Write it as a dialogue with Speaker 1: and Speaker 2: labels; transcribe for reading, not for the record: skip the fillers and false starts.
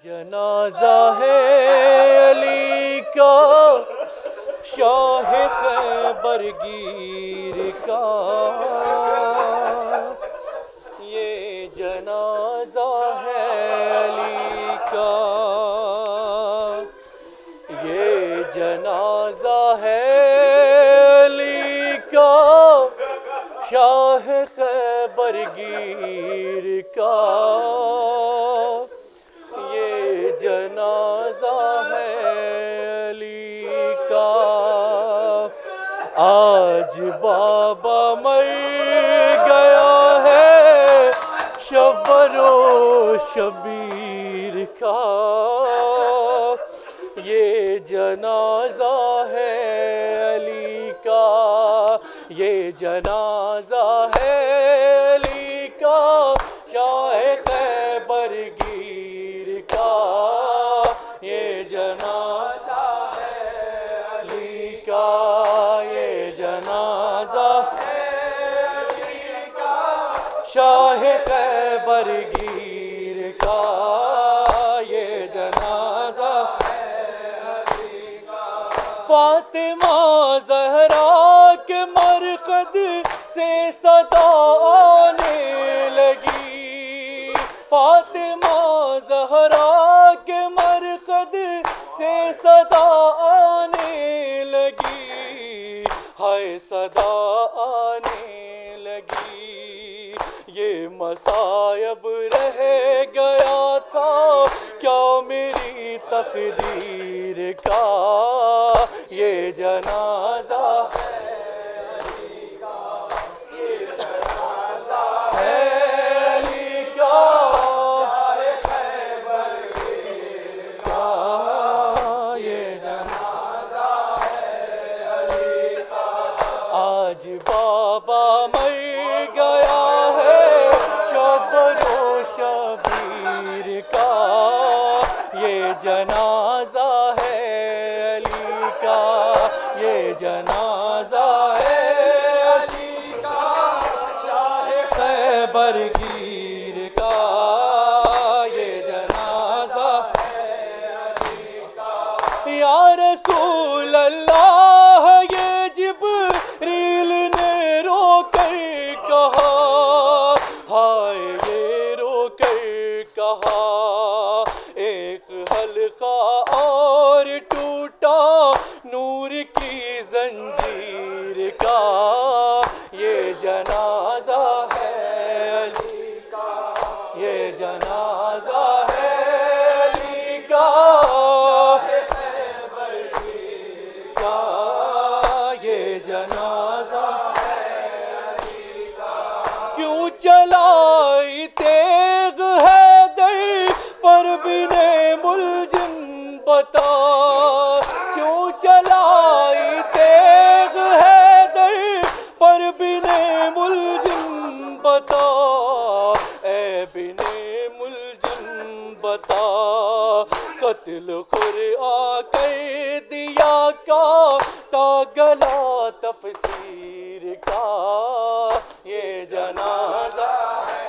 Speaker 1: جنازہ ہے علی کا شاہ خیبر گیر کا، یہ جنازہ ہے علی کا، یہ جنازہ ہے علی کا شاہ خیبر گیر کا، یہ جنازہ ہے علی کا۔ آج بابا مر گیا ہے شبر و شبیر کا، یہ جنازہ ہے علی کا، یہ جنازہ ہے علی کا شاہ خیبر گیر کا، یہ جنازہ ہے علی کا، یہ جنازہ ہے علی کا شاہ خیبر گیر کا، یہ جنازہ ہے علی کا۔ فاطمہ زہرا کے مرقد سے صدا آنے لگی، فاطمہ زہرا کے مرقد سے صدا آنے لگی، ہائے صدا آنے لگی، یہ مصائب رہ گیا تھا کیا میری تقدیر کا، یہ جنازہ ہے علی کا، یہ جنازہ ہے علی کا شاہ خیبر گیر کا، یہ جنازہ ہے علی کا۔ آج بابا مر گیا ہے شبر و شبیر کا، یہ جنازہ ہے علی کا، یہ جنازہ ہے علی کا شاہ خیبر گیر کا، یہ جنازہ ہے علی کا۔ یا رسول اللہ یہ جبریل نے رو کر کہا، ہائے یہ رو کر کہا، ایک حلقہ اور ٹوٹا نور کی زنجیر کا، یہ جنازہ ہے علی کا، یہ جنازہ ہے علی کا شاہ خیبر گیر کا، یہ جنازہ ہے علی کا۔ کیوں چلائی تیغ حیدر پر بن ملجم بتا، کیوں چلائی تیغ حیدر پر بن ملجم بتا، اے بن ملجم بتا، قتل قرآن کر دیا کاٹا گلا تفسیر کا، یہ جنازہ ہے